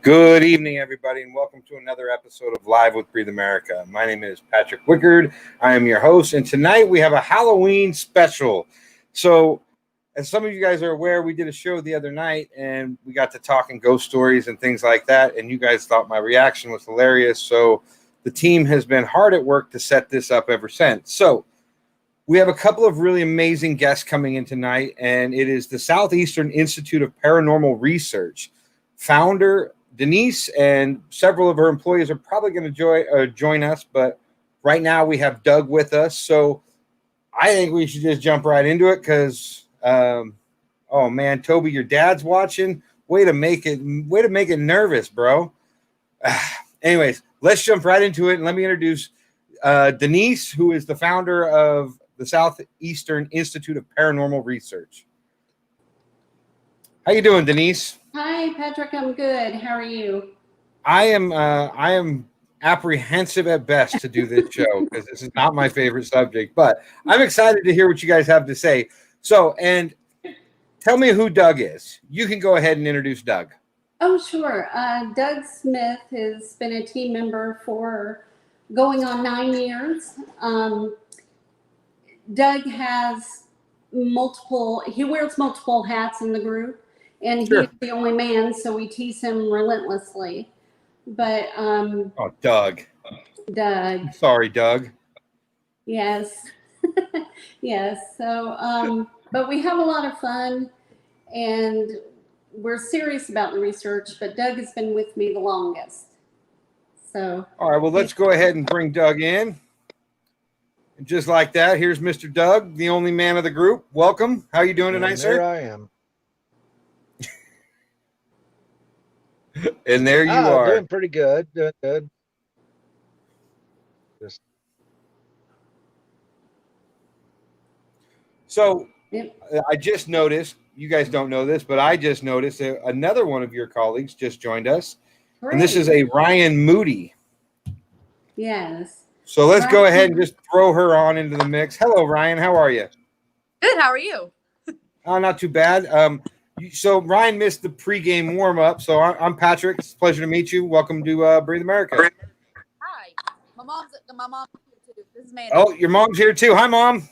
Good evening, everybody, and welcome to another episode of Live with Breathe America. My name is Patrick Wickard. I am your host, and tonight we have a Halloween special. So, as some of you guys are aware, we did a show the other night, and we got to talking ghost stories and things like that, and you guys thought my reaction was hilarious, so the team has been hard at work to set this up ever since. So, we have a couple of really amazing guests coming in tonight, and it is the Southeastern Institute of Paranormal Research. Founder Denise and several of her employees are probably going to join us, but right now we have Doug with us. So I think we should just jump right into it because, oh man, Toby, your dad's watching. Way to make it nervous, bro. Anyways, let's jump right into it and let me introduce Denise, who is the founder of the Southeastern Institute of Paranormal Research. How you doing, Denise? Hi, Patrick. I'm good. How are you? I am apprehensive at best to do this show because this is not my favorite subject, but I'm excited to hear what you guys have to say. So, and tell me who Doug is. You can go ahead and introduce Doug. Oh, sure. Doug Smith has been a team member for going on 9 years. Doug has he wears multiple hats in the group. And Sure. He's the only man, so we tease him relentlessly. But Oh, Doug. Doug. Sorry, Doug. Yes. Yes. So but we have a lot of fun and we're serious about the research, but Doug has been with me the longest. So All right, well, let's go ahead and bring Doug in. And just like that, here's Mr. Doug, the only man of the group. Welcome. How are you doing tonight, sir? There I am. And there you are. Doing pretty good. Doing good. So yep. I just noticed, you guys don't know this, but I just noticed that another one of your colleagues just joined us. Great. And this is a Ryan Moody. Yes. So let's go ahead and just throw her on into the mix. Hello, Ryan. How are you? Good. How are you? Not too bad. So Ryan missed the pregame warm-up. So I'm Patrick. It's a pleasure to meet you. Welcome to Breathe America. Hi. My mom's here too. This is Mandy. Oh, your mom's here too. Hi, Mom.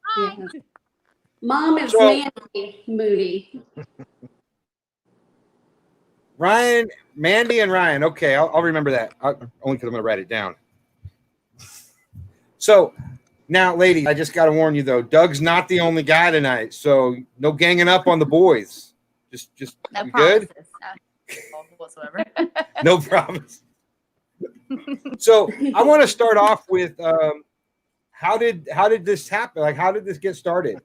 Hi. Yeah. Mom is Mandy Moody. Ryan, Mandy, and Ryan. Okay, I'll remember that. Only because I'm going to write it down. So now, ladies, I just got to warn you, though. Doug's not the only guy tonight, so no ganging up on the boys. Just no you promises. good? No whatsoever. No promise. So I want to start off with how did this happen? Like, how did this get started?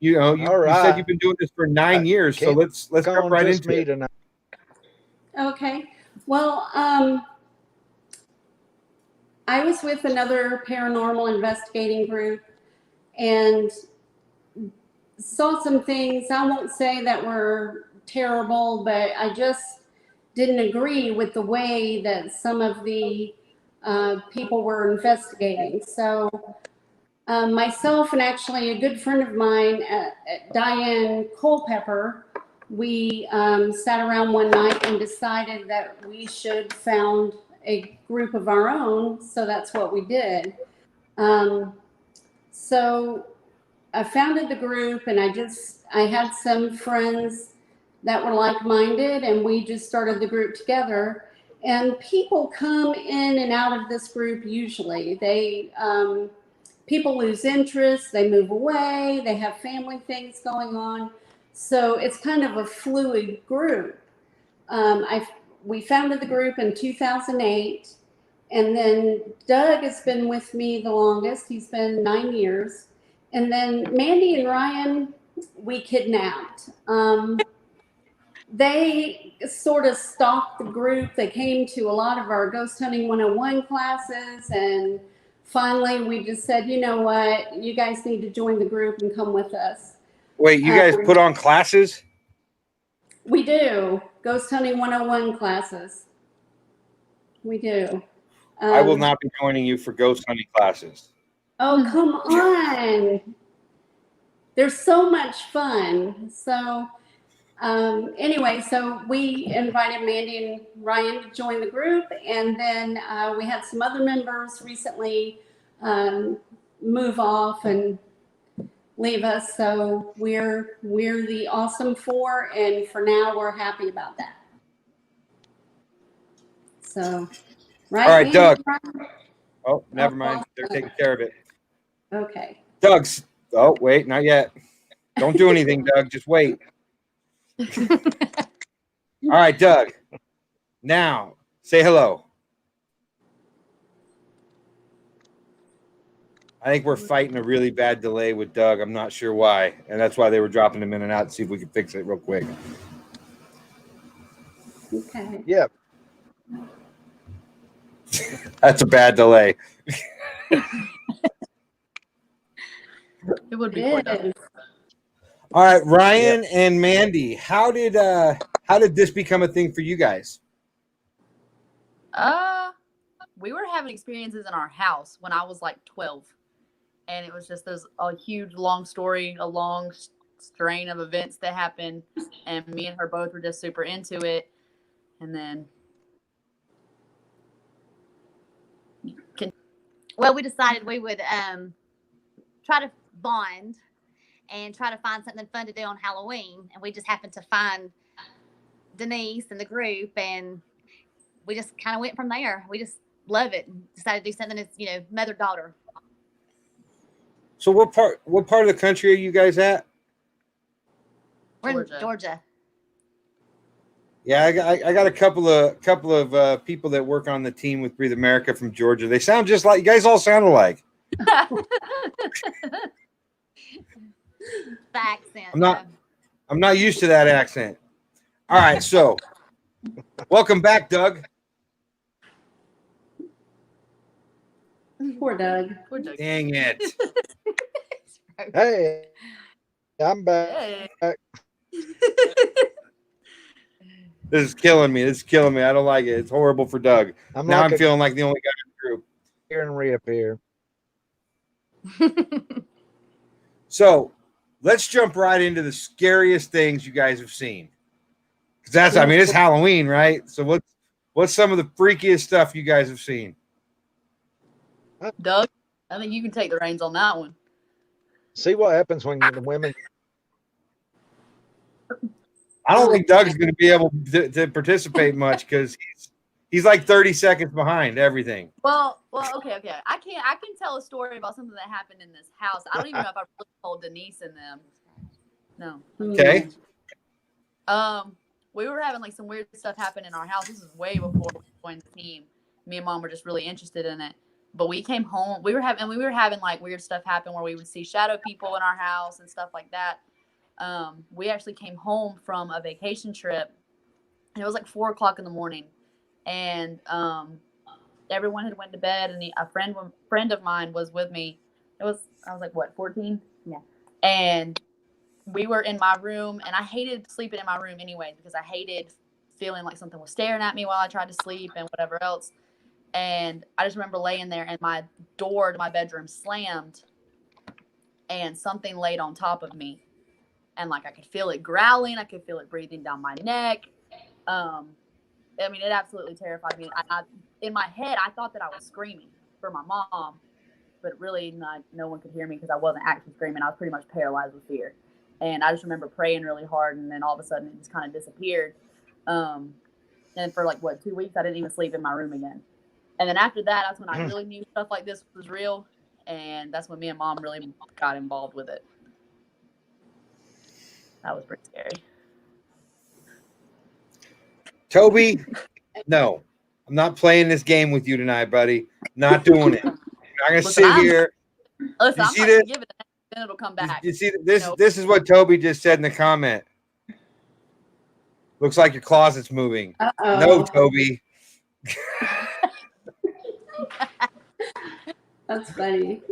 You know, you said you've been doing this for 9 years, so let's jump right into it. Tonight. Okay. Well, I was with another paranormal investigating group and saw some things, I won't say that were terrible, but I just didn't agree with the way that some of the people were investigating. So myself and actually a good friend of mine, Diane Culpepper, we sat around one night and decided that we should found a group of our own. So that's what we did. So I founded the group and I had some friends that were like-minded and we just started the group together. And people come in and out of this group usually. People lose interest, they move away, they have family things going on. So it's kind of a fluid group. We founded the group in 2008, and then Doug has been with me the longest. He's been 9 years. And then Mandy and Ryan, we kidnapped. They sort of stalked the group. They came to a lot of our Ghost Hunting 101 classes, and finally we just said, you know what, you guys need to join the group and come with us. Wait, you guys put on classes? We do. Ghost Hunting 101 classes. We do. I will not be joining you for ghost hunting classes. Oh, come on. They're so much fun. So Anyway, so we invited Mandy and Ryan to join the group, and then we had some other members recently move off and leave us. So we're the awesome four, and for now we're happy about that. So, right? All right, Mandy? Doug. Oh, never mind. They're taking care of it. Okay. Doug's. Oh, wait, not yet. Don't do anything, Doug. Just wait. All right, Doug. Now, say hello. I think we're fighting a really bad delay with Doug. I'm not sure why. And that's why they were dropping him in and out to see if we could fix it real quick. Okay. Yeah. That's a bad delay. It would be It fun. is. All right, Ryan and Mandy, how did this become a thing for you guys? We were having experiences in our house when I was like 12, and it was just a huge long story, a long strain of events that happened, and me and her both were just super into it, and then Well, we decided we would try to bond and try to find something fun to do on Halloween. And we just happened to find Denise and the group, and we just kind of went from there. We just love it and decided to do something that's, mother-daughter. So what part of the country are you guys at? We're Georgia. in Georgia. Yeah, I got a couple of people that work on the team with Breathe America from Georgia. They sound just like you guys. All sound alike. The accent. I'm not used to that accent. All right, so welcome back, Doug. Poor Doug. We're joking. Dang it! Hey, I'm back. Hey. This is killing me. I don't like it. It's horrible for Doug. I'm Now like I'm feeling like the only guy in the group. here and reappear. So let's jump right into the scariest things you guys have seen. Because it's Halloween, right? So what's some of the freakiest stuff you guys have seen? Doug, I think you can take the reins on that one. See what happens when the women. I don't think Doug's going to be able to participate much because he's like 30 seconds behind everything. Well, okay. I can tell a story about something that happened in this house. I don't even know if I really told Denise and them. No. Okay. We were having like some weird stuff happen in our house. This is way before we joined the team. Me and Mom were just really interested in it. But we came home. We were having like weird stuff happen where we would see shadow people in our house and stuff like that. We actually came home from a vacation trip, and it was like 4:00 in the morning, and everyone had went to bed, and a friend of mine was with me. I was like, what, 14? Yeah. And we were in my room, and I hated sleeping in my room anyway because I hated feeling like something was staring at me while I tried to sleep and whatever else. And I just remember laying there, and my door to my bedroom slammed, and something laid on top of me. And like I could feel it growling, I could feel it breathing down my neck. It absolutely terrified me. In my head, I thought that I was screaming for my mom, but really no one could hear me because I wasn't actually screaming. I was pretty much paralyzed with fear. And I just remember praying really hard, and then all of a sudden it just kind of disappeared. And for 2 weeks, I didn't even sleep in my room again. And then after that, that's when I really knew stuff like this was real. And that's when me and Mom really got involved with it. That was pretty scary. Toby, no, I'm not playing this game with you tonight, buddy. Not doing it. I'm not gonna sit here. Listen, I'm see not this? gonna give it, then it'll come back. You see this? This is what Toby just said in the comment. Looks like your closet's moving. Uh-oh. No, Toby. That's funny.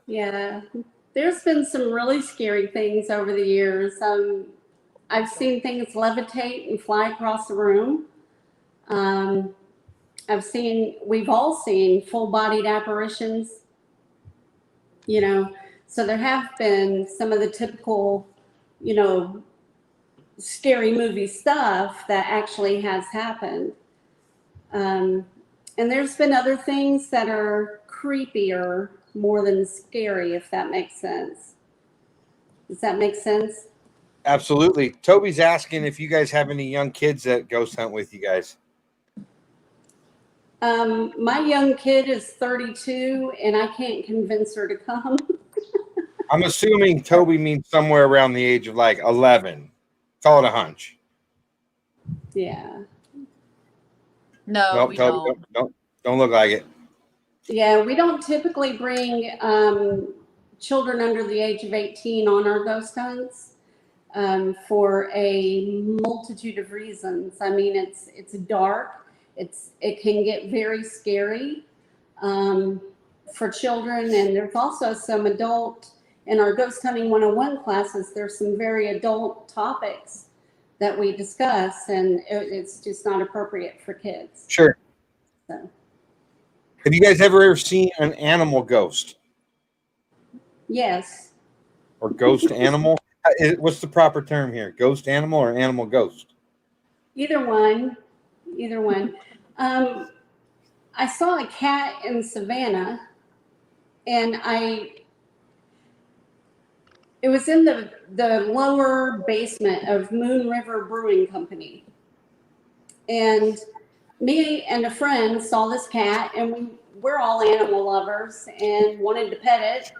Yeah. There's been some really scary things over the years. I've seen things levitate and fly across the room. We've all seen full-bodied apparitions, so there have been some of the typical, scary movie stuff that actually has happened. And there's been other things that are creepier more than scary, if that makes sense. Does that make sense? Absolutely. Toby's asking if you guys have any young kids that ghost hunt with you guys. My young kid is 32 and I can't convince her to come. I'm assuming Toby means somewhere around the age of like 11. Call it a hunch. Yeah. No, Nope, we Toby, don't look like it. Yeah, we don't typically bring children under the age of 18 on our ghost hunts for a multitude of reasons. I mean, it's dark. It can get very scary for children, and there's also some adult in our ghost hunting 101 classes. There's some very adult topics that we discuss, and it's just not appropriate for kids. Sure. So. Have you guys ever seen an animal ghost Yes. or ghost animal? What's the proper term here? Ghost animal or animal ghost? Either one. I saw a cat in Savannah, and it was in the lower basement of Moon River Brewing Company. And me and a friend saw this cat, and we're all animal lovers and wanted to pet it.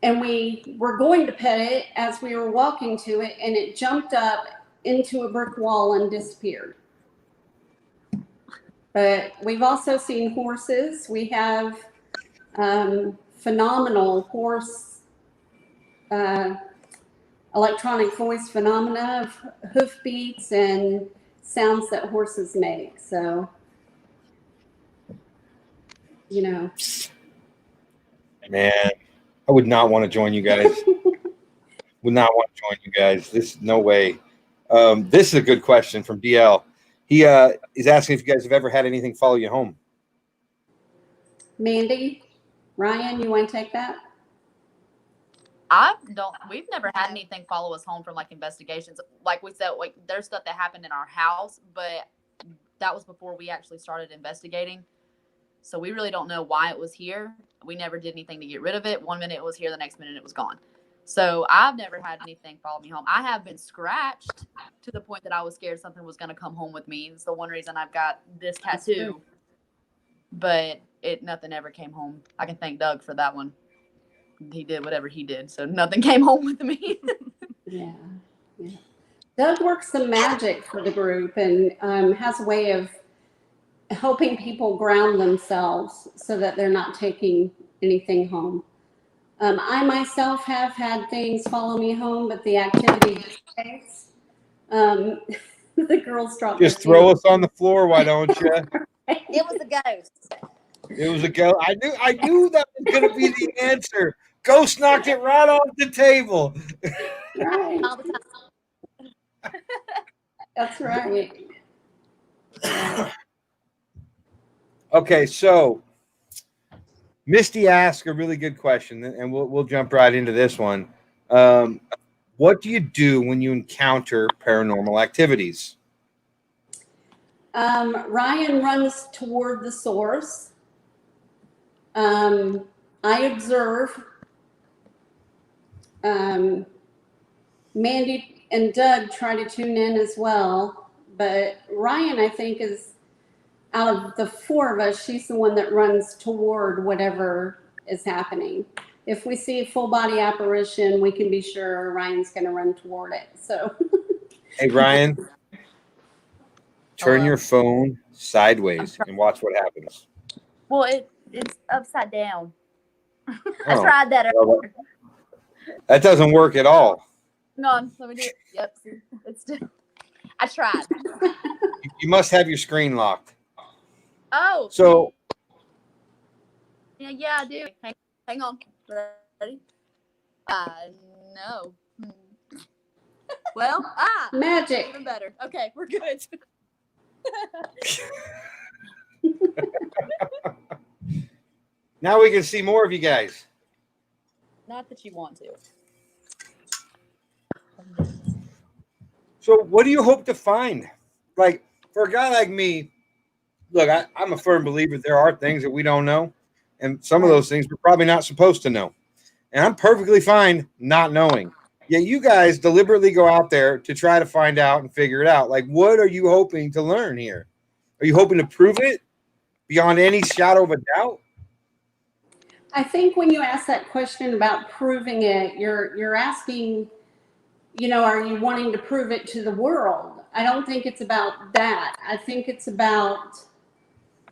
And we were going to pet it as we were walking to it, and it jumped up into a brick wall and disappeared. But we've also seen horses. We have phenomenal horse electronic voice phenomena of hoof beats and sounds that horses make. So, you know. Man, I would not want to join you guys. Would not want to join you guys. This, no way. This is a good question from DL. He is asking if you guys have ever had anything follow you home. Mandy, Ryan, you want to take that? We've never had anything follow us home from like investigations. Like we said, like there's stuff that happened in our house, but that was before we actually started investigating. So we really don't know why it was here. We never did anything to get rid of it. 1 minute it was here, the next minute it was gone. So I've never had anything follow me home. I have been scratched to the point that I was scared something was going to come home with me. It's the one reason I've got this tattoo. But nothing ever came home. I can thank Doug for that one. He did whatever he did, so nothing came home with me. Yeah. Doug works some magic for the group and has a way of helping people ground themselves so that they're not taking anything home. I myself have had things follow me home, but the activity dictates. The girls dropped. Just throw us on the floor, why don't you? It was a ghost. It was a ghost. I knew that was going to be the answer. Ghost knocked it right off the table. Right. All the time. That's right. Okay, so Misty asked a really good question, and we'll jump right into this one. What do you do when you encounter paranormal activities? Ryan runs toward the source. I observe. Mandy and Doug try to tune in as well, but Ryan, I think, is out of the four of us, she's the one that runs toward whatever is happening. If we see a full body apparition, we can be sure Ryan's going to run toward it. So, Hey, Ryan, turn your phone sideways and watch what happens. Well, it's upside down. I Oh, tried that. well, that doesn't work at all. Hang on, let me do it. Yep, I tried. You must have your screen locked. Oh, So, yeah, I do. Hang on. Ready? No. Well, magic. even better. Okay, we're good. now we can see more of you guys. Not that you want to. So what do you hope to find? Like, for a guy like me, look, I'm a firm believer there are things that we don't know, and some of those things we're probably not supposed to know. And I'm perfectly fine not knowing. Yet you guys deliberately go out there to try to find out and figure it out. Like, what are you hoping to learn here? Are you hoping to prove it beyond any shadow of a doubt? I think when you ask that question about proving it, you're asking, are you wanting to prove it to the world? I don't think it's about that. I think it's about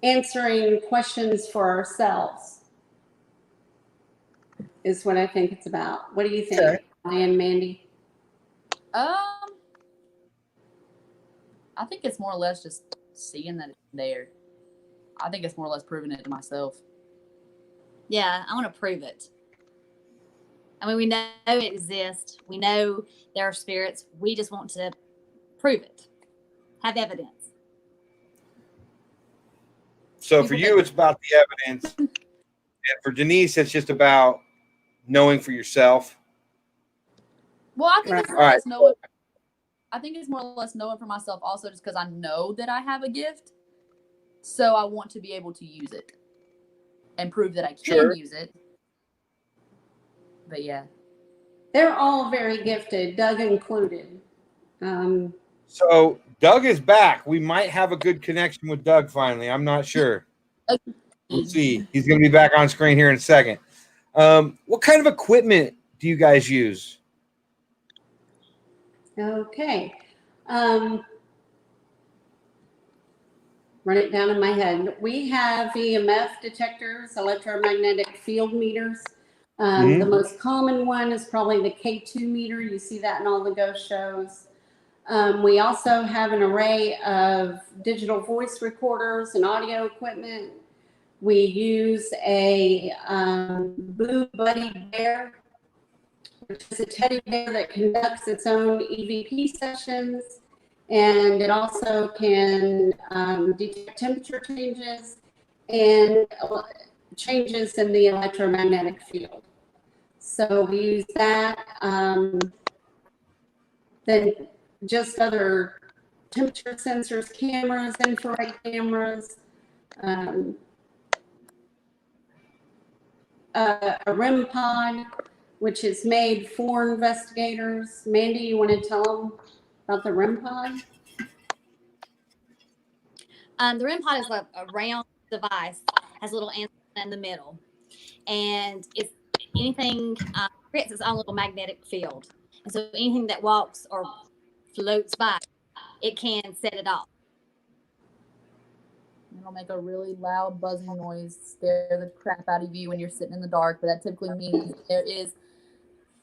answering questions for ourselves is what I think it's about. What do you think, and Mandy? I think it's more or less just seeing that it's there. I think it's more or less proving it to myself. Yeah, I want to prove it. I mean, we know it exists. We know there are spirits. We just want to prove it. Have evidence. So for you, it's about the evidence. And for Denise, it's just about knowing for yourself. Well, I think it's more or less knowing. I think it's more or less knowing for myself also just because I know that I have a gift. So I want to be able to use it and prove that I can use it. But yeah. They're all very gifted, Doug included. So Doug is back. We might have a good connection with Doug finally. I'm not sure. We'll see. He's going to be back on screen here in a second. What kind of equipment do you guys use? Okay. Run it down in my head. We have EMF detectors, electromagnetic field meters. The most common one is probably the K2 meter. You see that in all the ghost shows. We also have an array of digital voice recorders and audio equipment. We use a Boo Buddy Bear, which is a teddy bear that conducts its own EVP sessions. And it also can detect temperature changes and changes in the electromagnetic field. So we use that. Then just other temperature sensors, cameras, infrared cameras, a REM pod, which is made for investigators. Mandy, you want to tell them about the REM pod? The REM pod is a round device, has a little antenna in the middle, and it's anything creates its own little magnetic field. And so anything that walks or floats by, it can set it off. It'll make a really loud buzzing noise, scare the crap out of you when you're sitting in the dark, but that typically means there is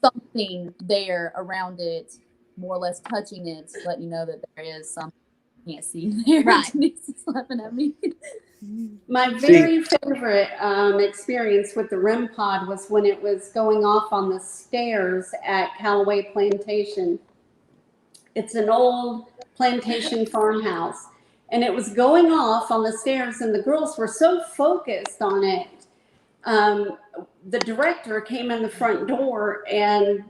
something there around it, more or less touching it, letting you know that there is something you can't see there. Right. Denise is laughing at me. My very favorite experience with the REM pod was when it was going off on the stairs at Callaway Plantation. It's an old plantation farmhouse. And it was going off on the stairs, and the girls were so focused on it. The director came in the front door, and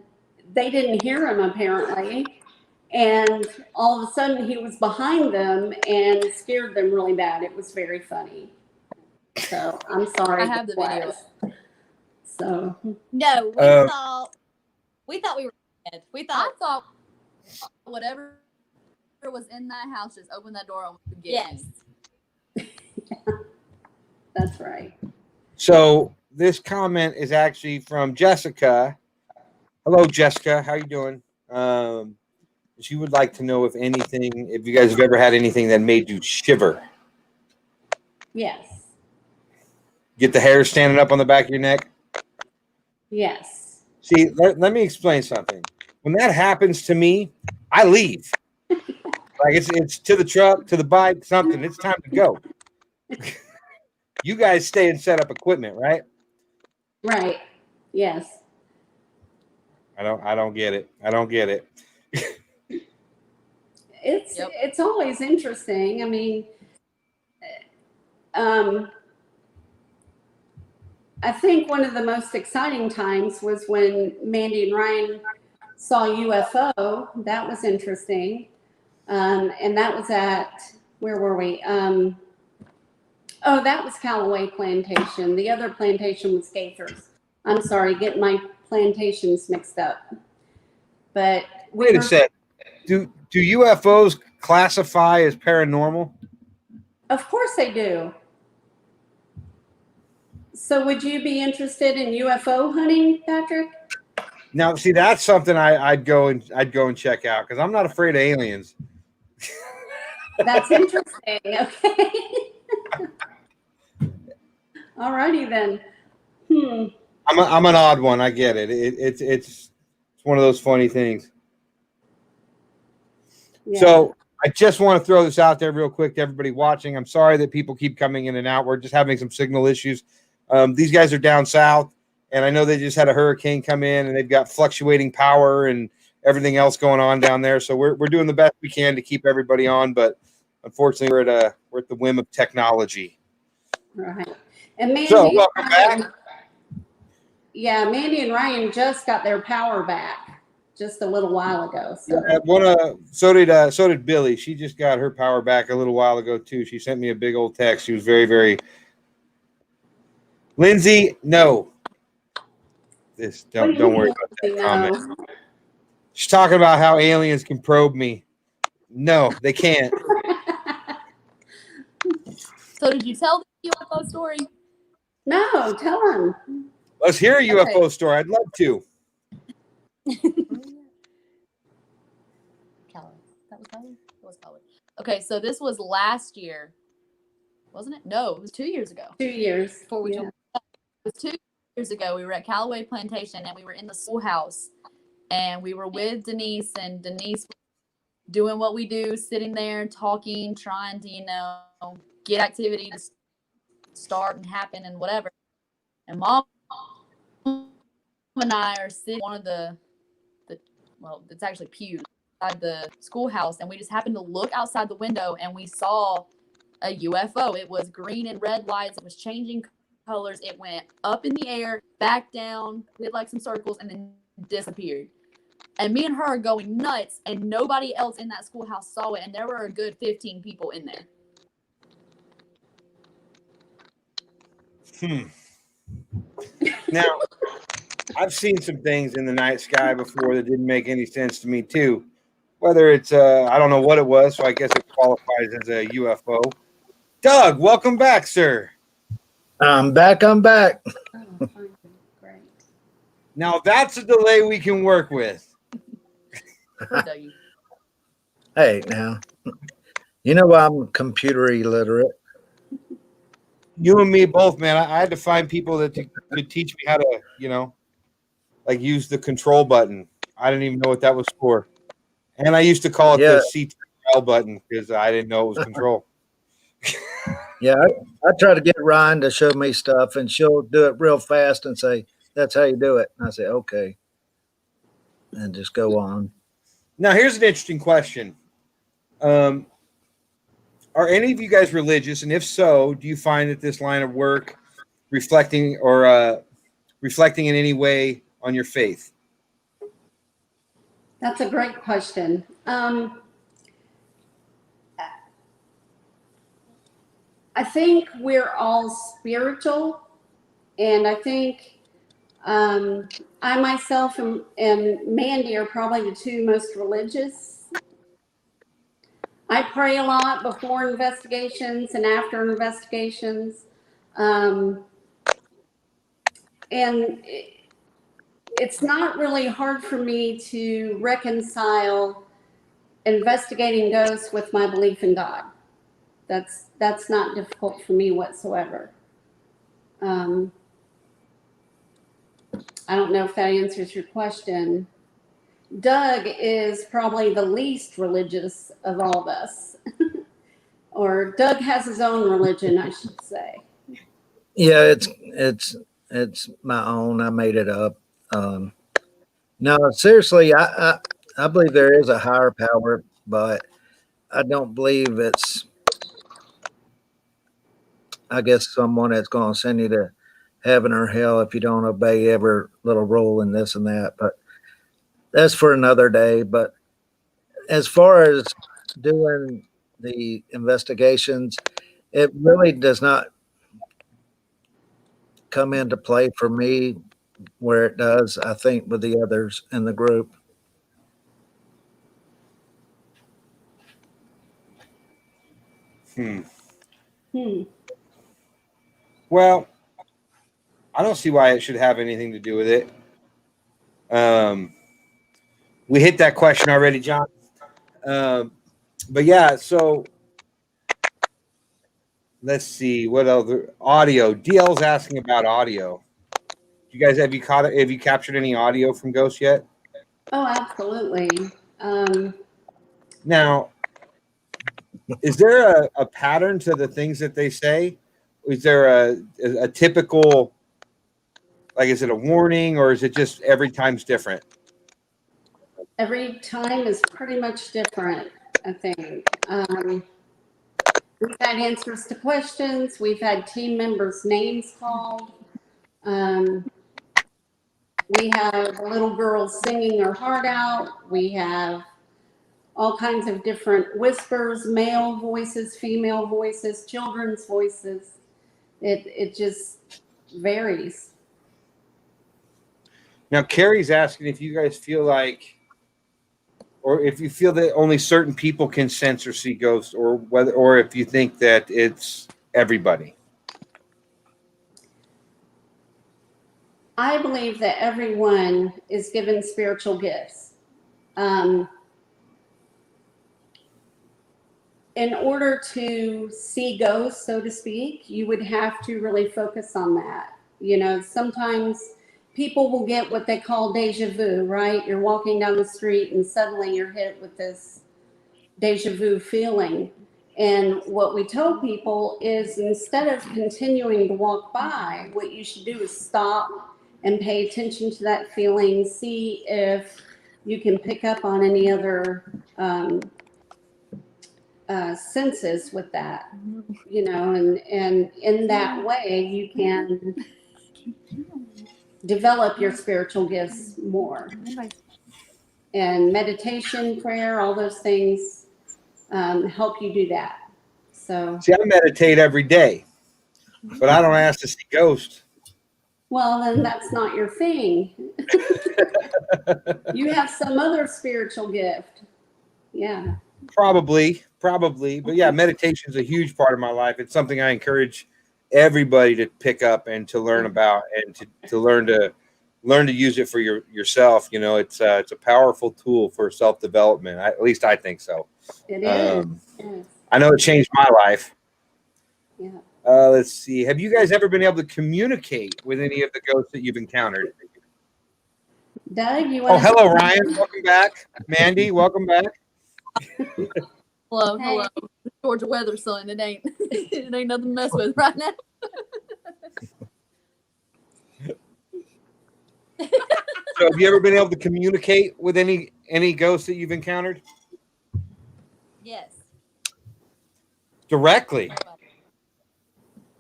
they didn't hear him, apparently. And all of a sudden, he was behind them and scared them really bad. It was very funny. So I'm sorry. I have the videos. So no, we thought we were dead. I thought whatever was in that house, just open that door and get yes. That's right. So this comment is actually from Jessica. Hello, Jessica. How you doing? She would like to know if you guys have ever had anything that made you shiver. Yes. Get the hair standing up on the back of your neck? Yes. See, let me explain something. When that happens to me, I leave. Like it's to the truck, to the bike, something. It's time to go. You guys stay and set up equipment, right? Right. Yes. I don't get it. I don't get it. It's always interesting. I mean, I think one of the most exciting times was when Mandy and Ryan saw UFO. That was interesting. And that was at, where were we? Oh, that was Callaway Plantation. The other plantation was Gaithers. I'm sorry, getting my plantations mixed up. But Wait a sec. Do UFOs classify as paranormal? Of course they do. So would you be interested in UFO hunting, Patrick? Now, see, that's something I'd go and check out because I'm not afraid of aliens. That's interesting. Okay. All righty then. I'm an odd one. I get it. It's one of those funny things. Yeah. So I just want to throw this out there real quick to everybody watching. I'm sorry that people keep coming in and out. We're just having some signal issues. These guys are down south, and I know they just had a hurricane come in, and they've got fluctuating power and everything else going on down there. So we're doing the best we can to keep everybody on, but unfortunately, we're at the whim of technology. Right. And Mandy, So welcome back. Yeah, Mandy and Ryan just got their power back just a little while ago. So. So did Billy. She just got her power back a little while ago too. She sent me a big old text. She was very, very. Lindsay, no. Don't worry about that comment. She's talking about how aliens can probe me. No, they can't. So did you tell the UFO story? No, tell them. Let's hear a UFO story. I'd love to. Callaway. That was Callaway? It was Callaway. Okay, so this was last year, wasn't it? No, it was 2 years ago. 2 years. Before we Yeah. It was 2 years ago. We were at Callaway Plantation, and we were in the schoolhouse, and we were with Denise, and Denise was doing what we do, sitting there talking, trying to, get activity to start and happen and whatever. And Mom and I are sitting in one of the it's actually pews outside the schoolhouse, and we just happened to look outside the window, and we saw a UFO. It was green and red lights. It was changing colors. It went up in the air, back down, did like some circles, and then disappeared. And me and her are going nuts, and nobody else in that schoolhouse saw it, and there were a good 15 people in there. Now, I've seen some things in the night sky before that didn't make any sense to me too. Whether it's I don't know what it was, so I guess it qualifies as a UFO. Doug, welcome back, sir. I'm back. Oh, fine. Great. Now that's a delay we can work with. Hey, now, I'm computer illiterate. You and me both, man. I had to find people that could teach me how to, use the control button. I didn't even know what that was for. And I used to call it the CTRL button because I didn't know it was control. Yeah, I try to get Ryan to show me stuff, and she'll do it real fast and say, "That's how you do it." And I say, "Okay," and just go on. Now, here's an interesting question. Are any of you guys religious? And if so, do you find that this line of work reflecting in any way on your faith? That's a great question. I think we're all spiritual, and I think I myself and Mandy are probably the two most religious. I pray a lot before investigations and after investigations. And it's not really hard for me to reconcile investigating ghosts with my belief in God. That's not difficult for me whatsoever. I don't know if that answers your question. Doug is probably the least religious of all of us. Or Doug has his own religion, I should say. Yeah, it's my own. I made it up. No, seriously, I believe there is a higher power, but I don't believe it's, I guess, someone that's going to send you to heaven or hell if you don't obey every little rule and this and that. But that's for another day. But as far as doing the investigations, it really does not come into play for me where it does, I think, with the others in the group. Hmm. Well, I don't see why it should have anything to do with it. We hit that question already, John. But yeah, so let's see what other audio. DL's asking about audio. You guys, have you captured any audio from ghosts yet? Oh, absolutely. Now, is there a pattern to the things that they say? Is there a typical, like, is it a warning or is it just every time's different? Every time is pretty much different, I think. We've had answers to questions. We've had team members' names called. We have a little girl singing her heart out. We have all kinds of different whispers, male voices, female voices, children's voices. It just varies. Now, Carrie's asking if you guys feel like, or if you feel that only certain people can sense or see ghosts, or if you think that it's everybody. I believe that everyone is given spiritual gifts. In order to see ghosts, so to speak, you would have to really focus on that. You know, sometimes people will get what they call deja vu, right? You're walking down the street and suddenly you're hit with this deja vu feeling. And what we tell people is instead of continuing to walk by, what you should do is stop and pay attention to that feeling, see if you can pick up on any other senses with that, you know, and in that way you can develop your spiritual gifts more. And meditation, prayer, all those things help you do that. So, See, I meditate every day, but I don't ask to see ghosts. well, then that's not your thing. You have some other spiritual gift. Yeah. Probably, but yeah, meditation is a huge part of my life. It's something I encourage everybody to pick up and to learn about, and to learn to use it for yourself. You know, it's a powerful tool for self-development. At least I think so. It is. Yes. I know it changed my life. Yeah. Let's see. Have you guys ever been able to communicate with any of the ghosts that you've encountered? Doug, you Oh, want hello, Ryan. Welcome back. Mandy, welcome back. Hello, Hey. hello. Georgia weather, son. It ain't it ain't nothing to mess with right now. So have you ever been able to communicate with any ghosts that you've encountered Yes. directly?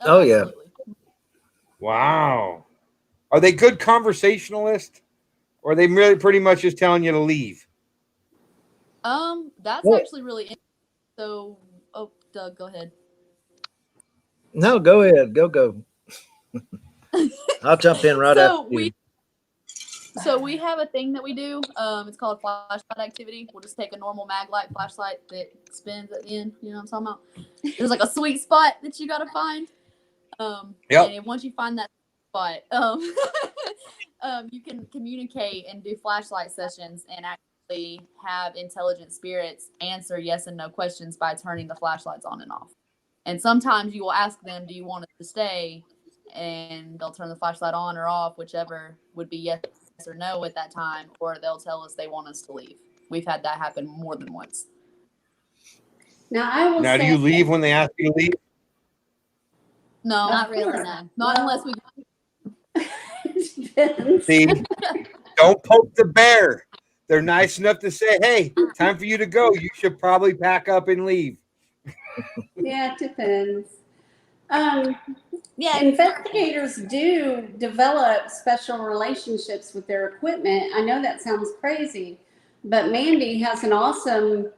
Oh, yeah. Absolutely. Wow. Are they good conversationalists, or are they really pretty much just telling you to leave? That's Well- actually really interesting. So, oh, Doug, go ahead. No, go ahead. Go. I'll jump in right So after you. we have a thing that we do. It's called flashlight activity. We'll just take a normal mag light flashlight that spins at the end. You know what I'm talking about? There's like a sweet spot that you gotta find. Yep. And once you find that spot, you can communicate and do flashlight sessions and actually have intelligent spirits answer yes and no questions by turning the flashlights on and off. And sometimes you will ask them, "Do you want us to stay?" And they'll turn the flashlight on or off, whichever would be yes or no at that time, or they'll tell us they want us to leave. We've had that happen more than once. Now, I will Now, do say you leave when they ask you to leave? No, Not really, no. Not Well- unless we. depends. See, don't poke the bear. They're nice enough to say, "Hey, time for you to go. You should probably pack up and leave." Yeah, it depends. Yeah. Investigators do develop special relationships with their equipment. I know that sounds crazy, but Mandy has an awesome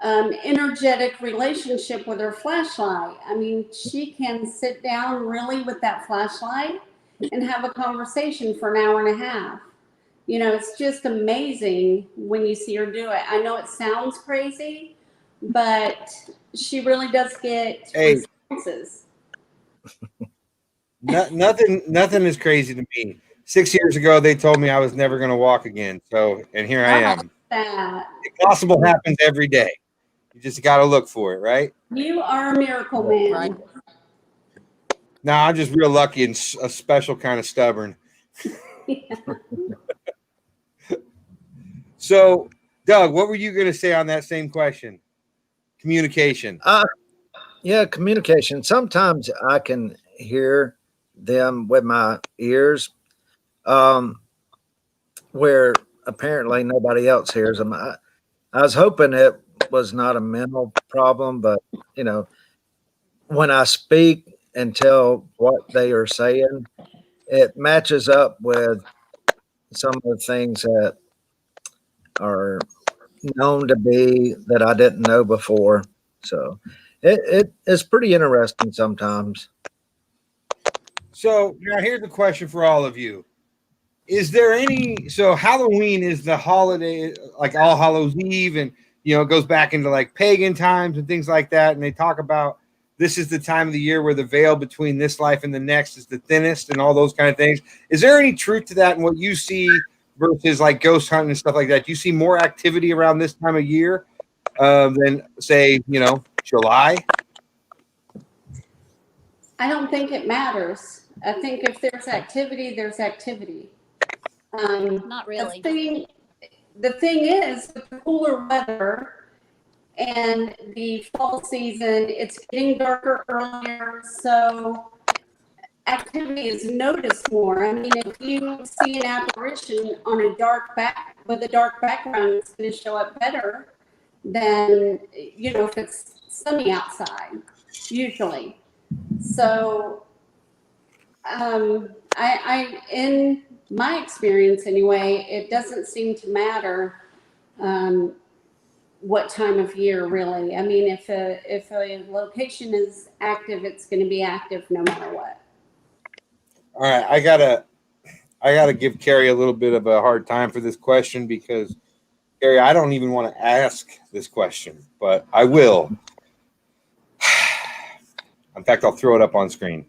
energetic relationship with her flashlight. I mean, she can sit down really with that flashlight and have a conversation for an hour and a half. You know, it's just amazing when you see her do it. I know it sounds crazy, but she really does get Hey. responses. Nothing is crazy to me. 6 years ago, they told me I was never going to walk again. So, and here I am. That The impossible happens every day. You just got to look for it, right? you are a miracle man. Right. No, I'm just real lucky and a special kind of stubborn. Yeah. So, Doug, what were you going to say on that same question? Communication. Yeah, communication. Sometimes I can hear them with my ears, where apparently nobody else hears them. I was hoping it was not a mental problem, but you know, when I speak and tell what they are saying, it matches up with some of the things that are known to be that I didn't know before. So it is pretty interesting sometimes. So now here's the question for all of you. Is there any, so Halloween is the holiday, like All Hallows Eve, and, you know, it goes back into like pagan times and things like that. And they talk about this is the time of the year where the veil between this life and the next is the thinnest and all those kind of things. Is there any truth to that in what you see versus like ghost hunting and stuff like that? Do you see more activity around this time of year than, say, you know, July? I don't think it matters. I think if there's activity, there's activity. Not really. The thing is, with the cooler weather and the fall season, it's getting darker earlier, so activity is noticed more. I mean, if you see an apparition on a dark background, it's going to show up better than, you know, if it's sunny outside, usually. So, I in my experience anyway, it doesn't seem to matter what time of year really. I mean, if a location is active, it's going to be active no matter what. All right, I gotta give Carrie a little bit of a hard time for this question because, Carrie, I don't even want to ask this question, but I will. In fact, I'll throw it up on screen.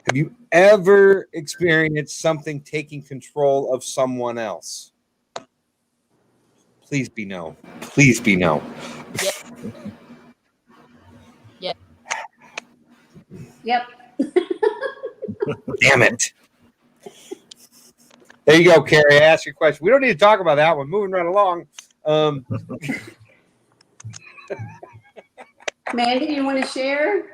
Have you ever experienced something taking control of someone else? Please be no. Please be no. Yeah. Yep. Damn it. There you go, Carrie. I asked your question. We don't need to talk about that one. Moving right along. Mandy, you want to share?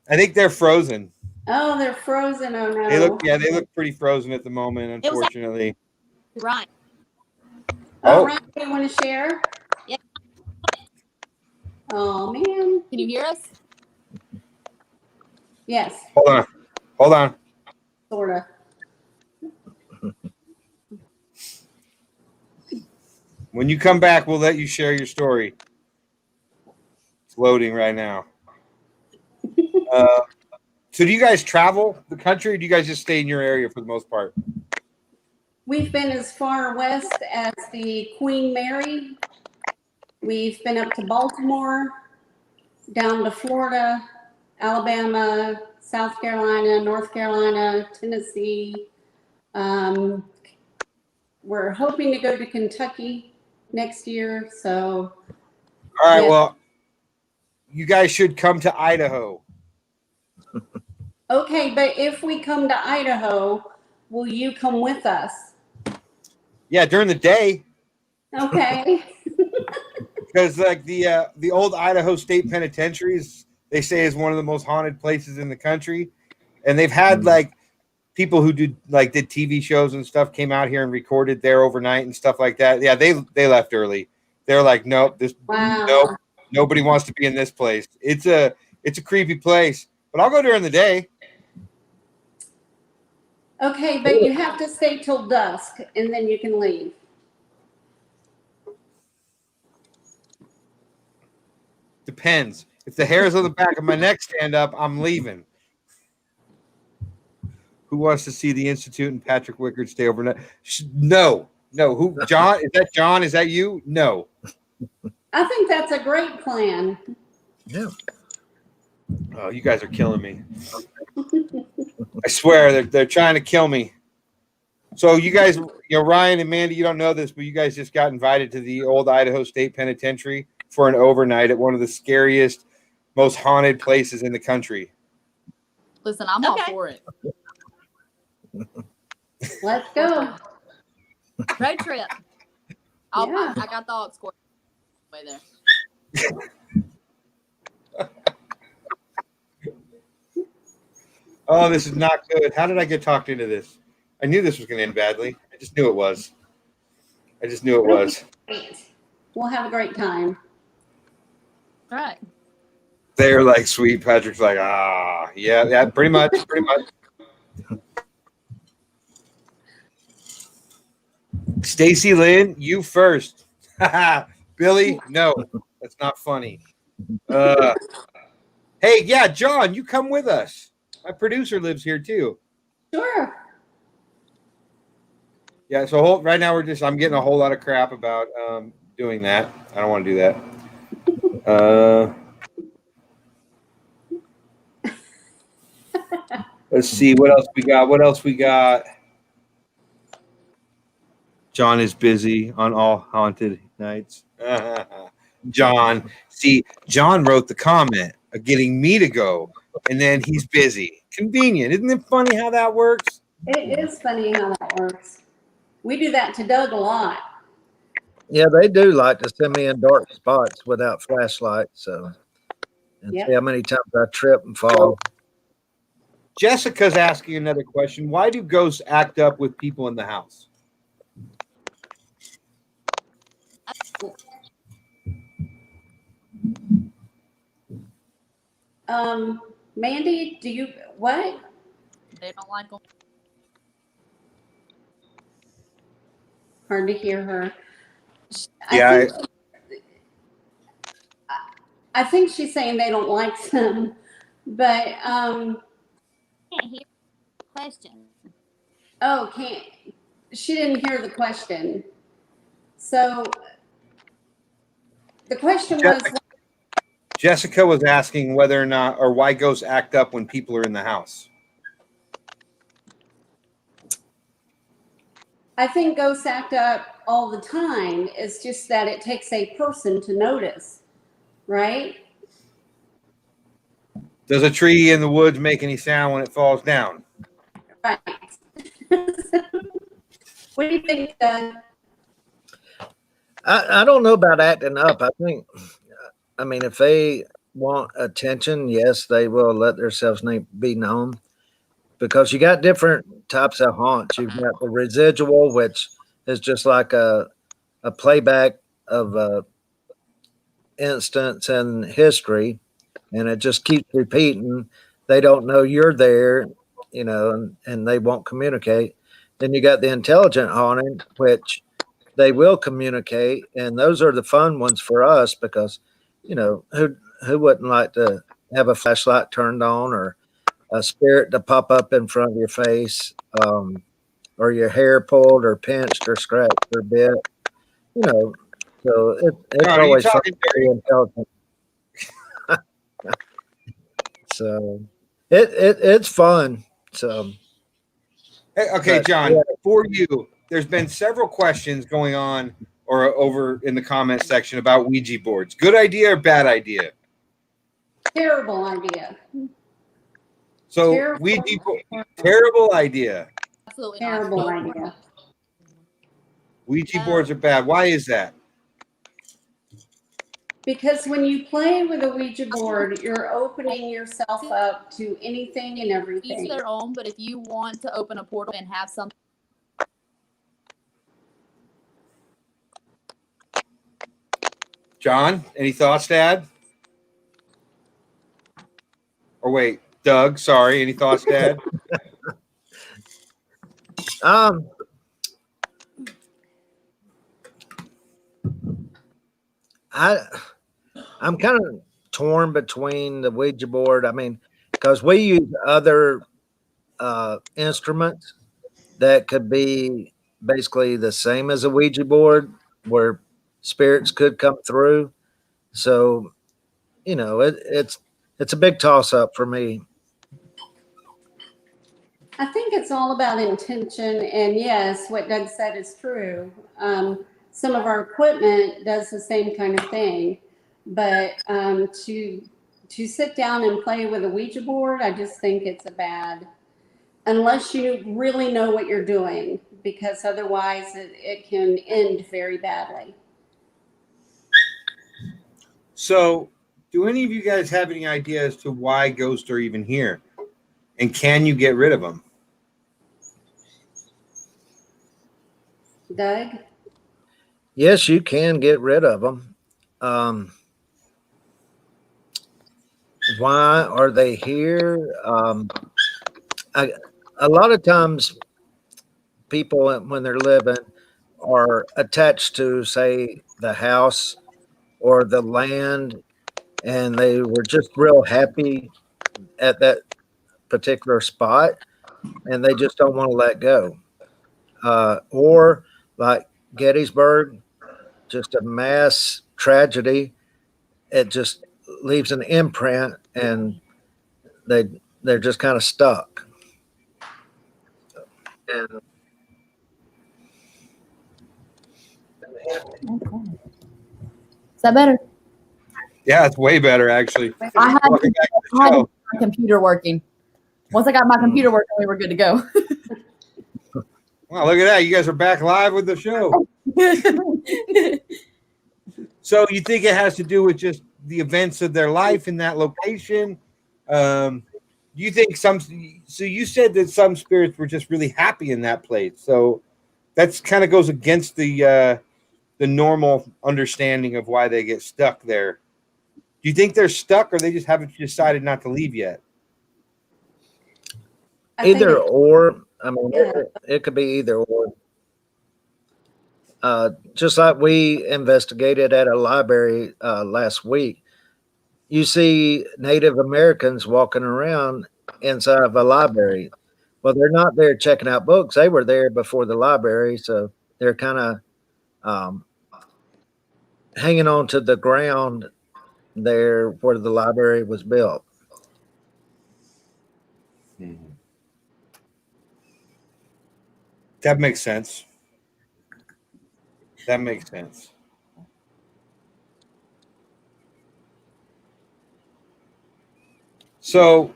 I think they're frozen. Oh, they're frozen. Oh no. They look pretty frozen at the moment, unfortunately. Right. Oh, Ryan, you want to share? Yeah. Oh man. Can you hear us? Yes. Hold on. Sorta. When you come back, we'll let you share your story. It's loading right now. So do you guys travel the country, or do you guys just stay in your area for the most part? We've been as far west as the Queen Mary. We've been up to Baltimore, down to Florida, Alabama, South Carolina, North Carolina, Tennessee. We're hoping to go to Kentucky next year. So, All right, yeah. well, you guys should come to Idaho. Okay, but if we come to Idaho, will you come with us? Yeah, during the day. Okay. Because like the old Idaho State Penitentiaries, they say is one of the most haunted places in the country, and they've had like people who did TV shows and stuff came out here and recorded there overnight and stuff like that. Yeah, they left early. They're like, nope, nope, nobody wants to be in this place. It's a creepy place, but I'll go during the day. Okay, but you have to stay till dusk and then you can leave. Depends. If the hairs on the back of my neck stand up, I'm leaving. Who wants to see the Institute and Patrick Wickards stay overnight? No. Who? John? Is that John? Is that you? No. I think that's a great plan. Yeah. Oh, you guys are killing me. I swear they're trying to kill me. So you guys, Ryan and Mandy, you don't know this, but you guys just got invited to the old Idaho State Penitentiary for an overnight at one of the scariest, most haunted places in the country. Listen, I'm all for it. Let's go. Road trip. Yeah. I got the aux cord way there. Oh, this is not good. How did I get talked into this? I knew this was going to end badly. I just knew it was. Great. We'll have a great time. All right. They're like, sweet. Patrick's like, yeah, pretty much. Stacy Lynn, you first. Billy, no, that's not funny. Hey, yeah, John, you come with us. My producer lives here too. Sure. Yeah, so right now I'm getting a whole lot of crap about doing that. I don't want to do that. Let's see what else we got. John is busy on all haunted nights. John wrote the comment of getting me to go, and then he's busy. Convenient. Isn't it funny how that works? It is funny how that works. We do that to Doug a lot. Yeah, they do like to send me in dark spots without flashlights. So, and Yep. see how many times I trip and fall. Jessica's asking another question. Why do ghosts act up with people in the house? Mandy, do you what? They don't like them. Hard to hear her. Yeah, I think she's saying they don't like them, but Can't hear the question. she didn't hear the question. So the question was, Jessica was asking whether or not, or why ghosts act up when people are in the house. I think ghosts act up all the time. It's just that it takes a person to notice, right? Does a tree in the woods make any sound when it falls down? Right. What do you think, Doug? I don't know about acting up. I mean, if they want attention, yes, they will let themselves be known, because you got different types of haunts. You've got the residual, which is just like a playback of a instance in history, and it just keeps repeating. They don't know you're there, and they won't communicate. Then you got the intelligent haunting, which they will communicate, and those are the fun ones for us, because who wouldn't like to have a flashlight turned on, or a spirit to pop up in front of your face, or your hair pulled or pinched or scratched or bit, so it's John, always fun talking to be intelligent. So it's fun. So Hey, okay, but, John, yeah. for you, there's been several questions going on or over in the comment section about Ouija boards. Good idea or bad idea? Terrible idea. So Terrible. terrible idea. Absolutely Terrible not. idea. Ouija boards are bad. Why is that? Because when you play with a Ouija board, you're opening yourself up to anything and everything. Each their own, but if you want to open a portal and have something. John, any thoughts, Dad? Or wait, Doug, sorry, any thoughts, Dad? I'm kind of torn between the Ouija board. I mean, because we use other instruments that could be basically the same as a Ouija board, where spirits could come through. So, it's a big toss up for me. I think it's all about intention, and yes, what Doug said is true. Some of our equipment does the same kind of thing, but to sit down and play with a Ouija board, I just think it's a bad, unless you really know what you're doing, because otherwise it can end very badly. So, do any of you guys have any idea as to why ghosts are even here? And can you get rid of them? Doug? Yes, you can get rid of them. Why are they here? A lot of times people, when they're living, are attached to, say, the house or the land, and they were just real happy at that particular spot, and they just don't want to let go. Or like Gettysburg, just a mass tragedy. It just leaves an imprint, and they're just kind of stuck. And Is that better? Yeah, it's way better actually. I had Welcome back to the my show. computer working. Once I got my computer working, we were good to go. Wow, look at that. You guys are back live with the show. So you think it has to do with just the events of their life in that location? Do you think so you said that some spirits were just really happy in that place. So that's kind of goes against the normal understanding of why they get stuck there. Do you think they're stuck, or they just haven't decided not to leave yet? either or. I mean, it could be either or. Just like we investigated at a library last week, you see Native Americans walking around inside of a library. Well, they're not there checking out books. They were there before the library, so they're kind of hanging on to the ground there where the library was built. That makes sense. That makes sense. So,